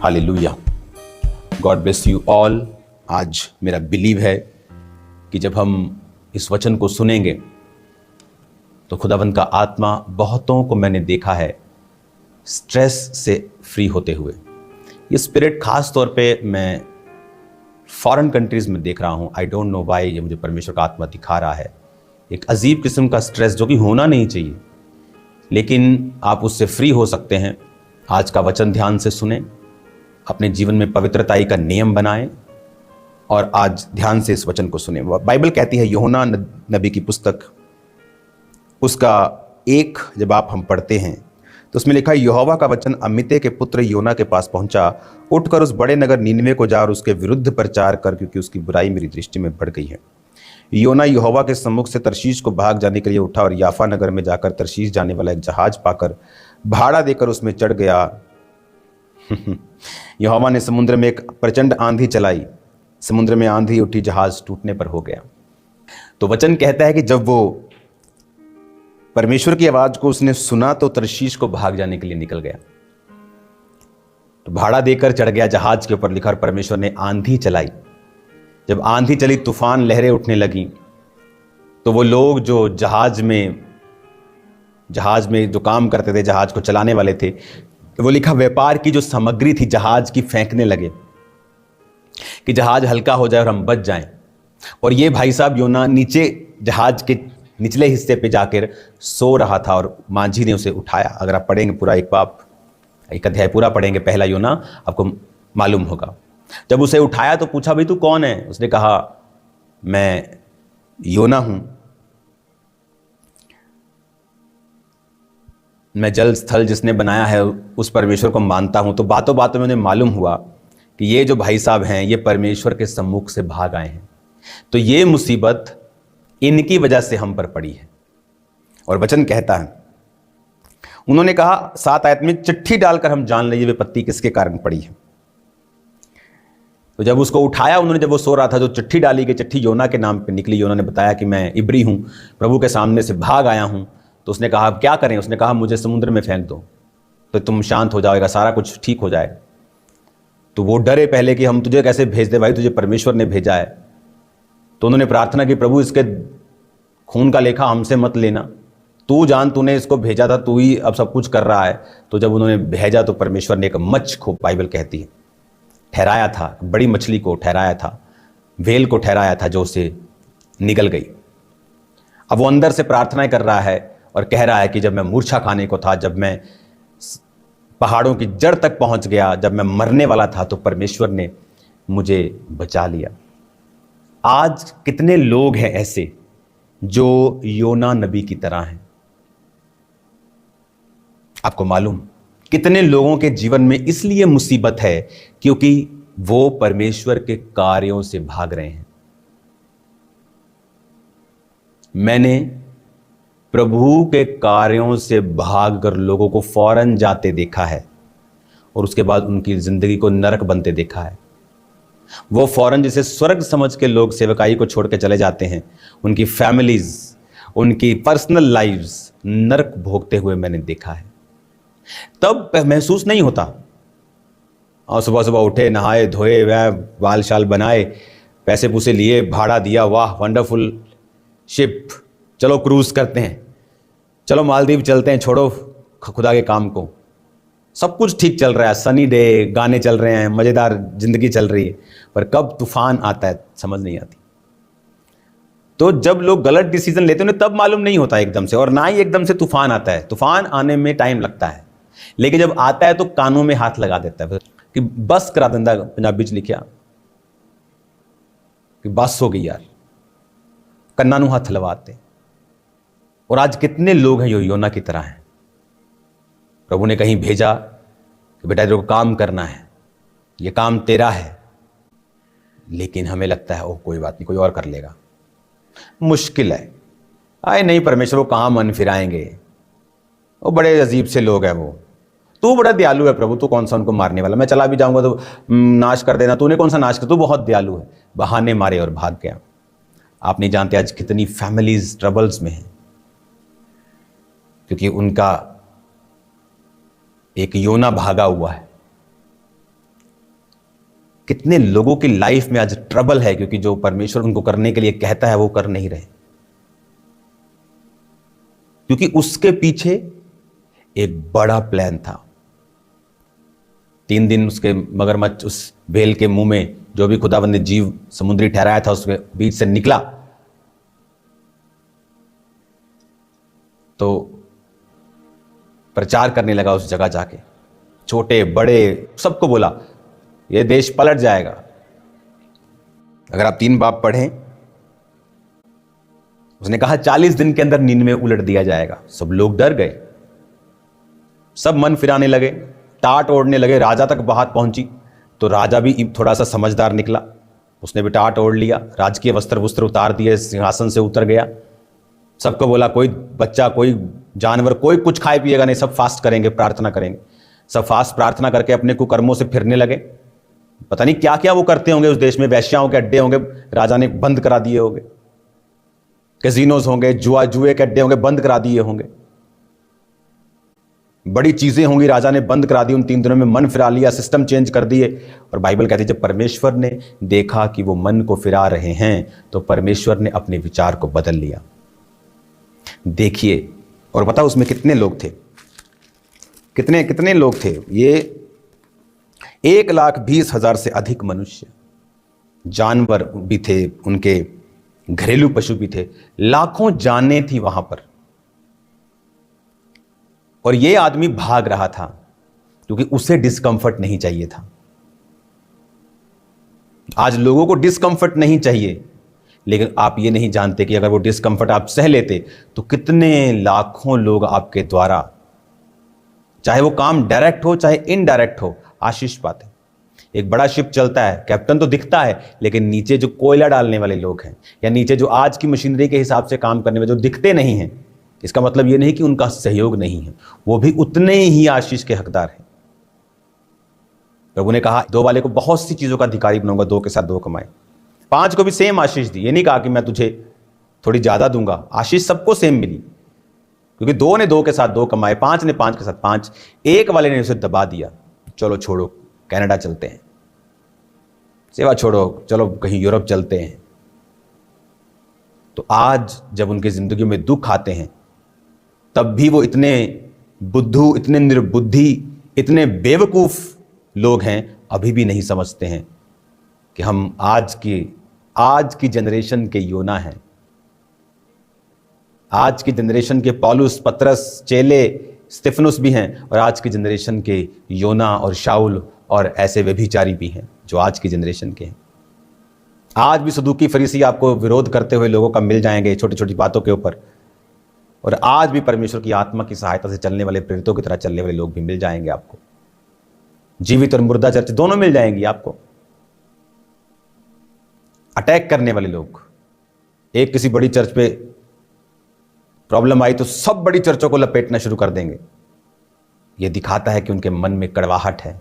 Hallelujah. God bless you all. आज मेरा believe है कि जब हम इस वचन को सुनेंगे तो खुदावंद का आत्मा, बहुतों को मैंने देखा है स्ट्रेस से फ्री होते हुए। ये स्पिरिट खास तौर पे मैं फॉरेन कंट्रीज में देख रहा हूँ। आई डोंट नो व्हाई, ये मुझे परमेश्वर का आत्मा दिखा रहा है। एक अजीब किस्म का स्ट्रेस जो कि होना नहीं चाहिए, लेकिन आप उससे फ्री हो सकते हैं। आज का वचन ध्यान से सुने, अपने जीवन में पवित्रताई का नियम बनाएं और आज ध्यान से इस वचन को सुने। बाइबल कहती है, यूहन्ना नबी की पुस्तक उसका 1 जब आप हम पढ़ते हैं तो उसमें लिखा है, यहोवा का वचन अमित्ते के पुत्र योना के पास पहुंचा। उठकर उस बड़े नगर नीनवे को जा और उसके विरुद्ध प्रचार कर, क्योंकि उसकी बुराई मेरी दृष्टि में बढ़ गई है। योना यहोवा के सम्मुख से तर्शीश को भाग जाने के लिए उठा और याफा नगर में जाकर तर्शीश जाने वाला एक जहाज पाकर भाड़ा देकर उसमें चढ़ गया। यहोवा ने समुद्र में एक प्रचंड आंधी चलाई, समुद्र में आंधी उठी, जहाज टूटने पर हो गया। तो वचन कहता है कि जब वो परमेश्वर की आवाज को उसने सुना तो तर्शीश को भाग जाने के लिए निकल गया। तो भाड़ा देकर चढ़ गया जहाज के ऊपर, लिखा, और परमेश्वर ने आंधी चलाई। जब आंधी चली, तूफान, लहरें उठने लगी, तो वो लोग जो जहाज में जो काम करते थे, जहाज को चलाने वाले थे, वो लिखा व्यापार की जो सामग्री थी जहाज की फेंकने लगे कि जहाज हल्का हो जाए और हम बच जाएं। और ये भाई साहब योना नीचे जहाज के निचले हिस्से पे जाकर सो रहा था और मांझी ने उसे उठाया। अगर आप पढ़ेंगे पूरा एक अध्याय पूरा पढ़ेंगे, पहला योना, आपको मालूम होगा। जब उसे उठाया तो पूछा, भाई तू कौन है? उसने कहा, मैं योना हूं, मैं जल स्थल जिसने बनाया है उस परमेश्वर को मानता हूं। तो बातों बातों में उन्हें मालूम हुआ कि ये जो भाई साहब हैं ये परमेश्वर के सम्मुख से भाग आए हैं। तो ये मुसीबत इनकी वजह से हम पर पड़ी है। और वचन कहता है, उन्होंने कहा 7 आयत में, चिट्ठी डालकर हम जान लीजिए विपत्ति किसके कारण पड़ी है। तो जब उसको उठाया उन्होंने, जब वो सो रहा था, जो चिट्ठी डाली गई, चिट्ठी योना के नाम पे निकली। योना ने बताया कि मैं इब्री हूं, प्रभु के सामने से भाग आया हूं। तो उसने कहा, अब क्या करें? उसने कहा, मुझे समुद्र में फेंक दो तो तुम शांत हो जाएगा, सारा कुछ ठीक हो जाएगा। तो वो डरे पहले कि हम तुझे कैसे भेज दे भाई, तुझे परमेश्वर ने भेजा है। तो उन्होंने प्रार्थना की, प्रभु इसके खून का लेखा हमसे मत लेना, तू जान, तूने इसको भेजा था, तू ही अब सब कुछ कर रहा है। तो जब उन्होंने भेजा तो परमेश्वर ने एक मच्छ को, बाइबल कहती है, ठहराया था, बड़ी मछली को ठहराया था, व्हेल को ठहराया था, जो उसे निगल गई। अब वो अंदर से प्रार्थनाएं कर रहा है और कह रहा है कि जब मैं मूर्छा खाने को था, जब मैं पहाड़ों की जड़ तक पहुंच गया, जब मैं मरने वाला था, तो परमेश्वर ने मुझे बचा लिया। आज कितने लोग हैं ऐसे जो योना नबी की तरह हैं? आपको मालूम कितने लोगों के जीवन में इसलिए मुसीबत है क्योंकि वो परमेश्वर के कार्यों से भाग रहे हैं। मैंने प्रभु के कार्यों से भागकर लोगों को फौरन जाते देखा है और उसके बाद उनकी जिंदगी को नरक बनते देखा है। वो फौरन जिसे स्वर्ग समझ के लोग सेवकाई को छोड़ के चले जाते हैं, उनकी फैमिलीज, उनकी पर्सनल लाइव्स नरक भोगते हुए मैंने देखा है। तब महसूस नहीं होता, और सुबह सुबह उठे, नहाए धोए, वह बाल शाल बनाए, पैसे पूसे लिए, भाड़ा दिया, वाह वंडरफुल शिप, चलो क्रूज करते हैं, चलो मालदीव चलते हैं, छोड़ो खुदा के काम को, सब कुछ ठीक चल रहा है, सनी डे, गाने चल रहे हैं, मजेदार जिंदगी चल रही है। पर कब तूफान आता है समझ नहीं आती। तो जब लोग गलत डिसीजन लेते हैं तब मालूम नहीं होता एकदम से, और ना ही एकदम से तूफान आता है। तूफान आने में टाइम लगता है, लेकिन जब आता है तो कानों में हाथ लगा देता है कि बस करा देंदा, पंजाबी च लिखा कि बस हो गई यार, कन्ना नूं हथ लवाते। और आज कितने लोग हैं योना की तरह हैं। प्रभु ने कहीं भेजा कि बेटा तेरे को काम करना है, ये काम तेरा है, लेकिन हमें लगता है ओह कोई बात नहीं, कोई और कर लेगा, मुश्किल है, आए नहीं परमेश्वर, वो कहाँ मन फिराएंगे, वो बड़े अजीब से लोग हैं, वो तू बड़ा दयालु है प्रभु, तू कौन सा उनको मारने वाला, मैं चला भी जाऊंगा तो नाश कर देना, तूने कौन सा नाश कर, तू बहुत दयालु है। बहाने मारे और भाग गया। आप नहीं जानते आज कितनी फैमिलीज ट्रबल्स में हैं, क्योंकि उनका एक योना भागा हुआ है कितने लोगों की लाइफ में आज ट्रबल है, क्योंकि जो परमेश्वर उनको करने के लिए कहता है वो कर नहीं रहे, क्योंकि उसके पीछे एक बड़ा प्लान था। 3 दिन उसके मगरमच्छ उस व्हेल के मुंह में, जो भी खुदावंद ने जीव समुद्री ठहराया था, उसके बीच से निकला तो प्रचार करने लगा उस जगह जाके, छोटे बड़े सबको बोला ये देश पलट जाएगा। अगर आप 3 बाब पढ़ें, उसने कहा 40 दिन के अंदर नींद में उलट दिया जाएगा। सब लोग डर गए, सब मन फिराने लगे, टाट ओढ़ने लगे। राजा तक बात पहुंची तो राजा भी थोड़ा सा समझदार निकला, उसने भी टाट ओढ़ लिया, राजकीय वस्त्र उतार दिए, सिंहासन से उतर गया। सबको बोला कोई बच्चा, कोई जानवर, कोई कुछ खाए पिएगा नहीं, सब फास्ट करेंगे, प्रार्थना करेंगे। सब फास्ट प्रार्थना करके अपने कुकर्मों से फिरने लगे। पता नहीं क्या क्या वो करते होंगे उस देश में, वैश्याओं के अड्डे होंगे, राजा ने बंद करा दिए होंगे, कैसीनोज होंगे, जुए के अड्डे होंगे, बंद करा दिए होंगे, बड़ी चीजें होंगी, राजा ने बंद करा दी। उन 3 दिनों में मन फिरा लिया, सिस्टम चेंज कर दिए। और बाइबल कहती है जब परमेश्वर ने देखा कि वो मन को फिरा रहे हैं तो परमेश्वर ने अपने विचार को बदल लिया। देखिए, और बताओ उसमें कितने लोग थे, कितने लोग थे? ये 1,20,000 से अधिक मनुष्य, जानवर भी थे, उनके घरेलू पशु भी थे, लाखों जानें थी वहां पर। और ये आदमी भाग रहा था क्योंकि उसे डिस्कंफर्ट नहीं चाहिए था। आज लोगों को डिस्कंफर्ट नहीं चाहिए, लेकिन आप ये नहीं जानते कि अगर वो डिस्कंफर्ट आप सह लेते तो कितने लाखों लोग आपके द्वारा, चाहे वो काम डायरेक्ट हो चाहे इनडायरेक्ट हो, आशीष पाते। एक बड़ा शिप चलता है, कैप्टन तो दिखता है, लेकिन नीचे जो कोयला डालने वाले लोग हैं या नीचे जो आज की मशीनरी के हिसाब से काम करने वाले जो दिखते नहीं हैं, इसका मतलब ये नहीं कि उनका सहयोग नहीं है, वो भी उतने ही आशीष के हकदार हैं। प्रभु ने कहा 2 वाले को बहुत सी चीजों का अधिकारी बनाऊंगा, 2 के साथ 2 कमाए। 5 को भी सेम आशीष दी, ये नहीं कहा कि मैं तुझे थोड़ी ज्यादा दूंगा, आशीष सबको सेम मिली, क्योंकि 2 ने 2 के साथ 2 कमाए, 5 ने 5 के साथ 5। एक वाले ने उसे दबा दिया, चलो छोड़ो कनाडा चलते हैं, सेवा छोड़ो, चलो कहीं यूरोप चलते हैं। तो आज जब उनकी जिंदगी में दुख आते हैं तब भी वो इतने बुद्धू, इतने निर्बुद्धि, इतने बेवकूफ लोग हैं, अभी भी नहीं समझते हैं कि हम आज की जनरेशन के योना हैं, आज की जनरेशन के पौलुस, पतरस, चेले, स्तिफनुस भी हैं, और आज की जनरेशन के योना और शाउल और ऐसे व्यभिचारी भी हैं जो आज की जनरेशन के हैं। आज भी सदूकी फरीसी आपको विरोध करते हुए लोगों का मिल जाएंगे छोटी छोटी बातों के ऊपर, और आज भी परमेश्वर की आत्मा की सहायता से चलने वाले प्रेरितों की तरह चलने वाले लोग भी मिल जाएंगे आपको। जीवित और मुर्दा चर्च दोनों मिल जाएंगी आपको। अटैक करने वाले लोग, एक किसी बड़ी चर्च पे प्रॉब्लम आई तो सब बड़ी चर्चों को लपेटना शुरू कर देंगे। यह दिखाता है कि उनके मन में कड़वाहट है,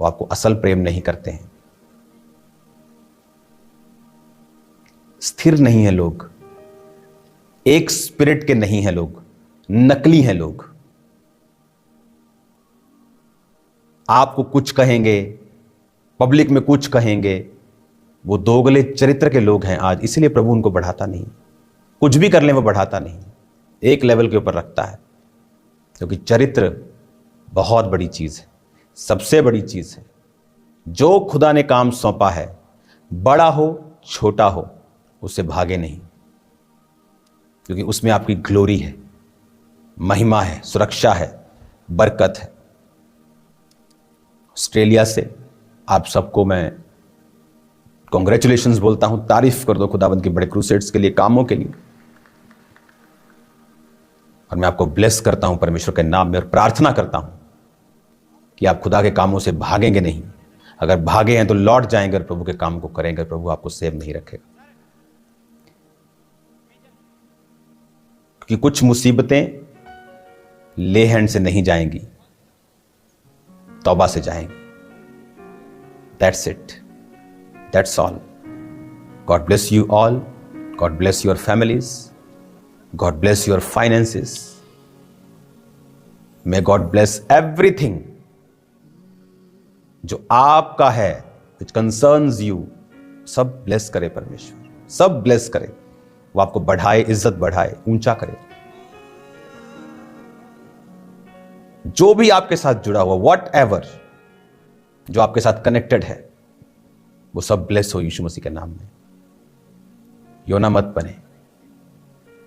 वो आपको असल प्रेम नहीं करते हैं। स्थिर नहीं है लोग, एक स्पिरिट के नहीं है लोग, नकली हैं लोग। आपको कुछ कहेंगे, पब्लिक में कुछ कहेंगे, वो दोगले चरित्र के लोग हैं आज। इसलिए प्रभु उनको बढ़ाता नहीं, कुछ भी कर लें वो बढ़ाता नहीं, एक लेवल के ऊपर रखता है, क्योंकि चरित्र बहुत बड़ी चीज है, सबसे बड़ी चीज है। जो खुदा ने काम सौंपा है, बड़ा हो छोटा हो, उससे भागे नहीं, क्योंकि उसमें आपकी ग्लोरी है, महिमा है, सुरक्षा है, बरकत है। ऑस्ट्रेलिया से आप सबको मैं कॉन्ग्रेचुलेशंस बोलता हूं, तारीफ कर दो खुदावंद के बड़े क्रूसेड्स के लिए, कामों के लिए। और मैं आपको ब्लेस करता हूं परमेश्वर के नाम में, और प्रार्थना करता हूं कि आप खुदा के कामों से भागेंगे नहीं। अगर भागे हैं तो लौट जाएंगे और प्रभु के काम को करेंगे, प्रभु आपको सेव नहीं रखेगा। कि कुछ मुसीबतें ले हैंड से नहीं जाएंगी, तौबा से जाएंगी। That's it, that's all. God bless you all, God bless your families, God bless your finances, may God bless everything जो आपका है, विच कंसर्न्स यू, सब ब्लेस करे परमेश्वर, सब ब्लेस करे। वो आपको बढ़ाए, इज्जत बढ़ाए, ऊंचा करे। जो भी आपके साथ जुड़ा हुआ, वॉट एवर जो आपके साथ कनेक्टेड है, वो सब ब्लेस हो यीशु मसीह के नाम में। योना मत बने,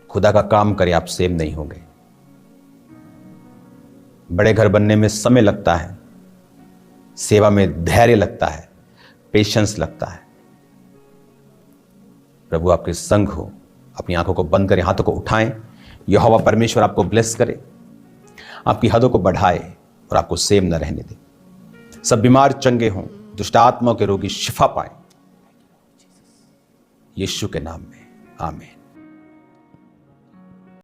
खुदा का काम करे, आप सेम नहीं होंगे। बड़े घर बनने में समय लगता है, सेवा में धैर्य लगता है, पेशेंस लगता है। प्रभु आपके संग हो। अपनी आंखों को बंद करें, हाथों को उठाएं। यहोवा परमेश्वर आपको ब्लेस करे, आपकी हदों को बढ़ाए और आपको सेम न रहने दे। सब बीमार चंगे हों, दुष्ट आत्माओं के रोगी शिफा पाएं, यीशु के नाम में, आमीन।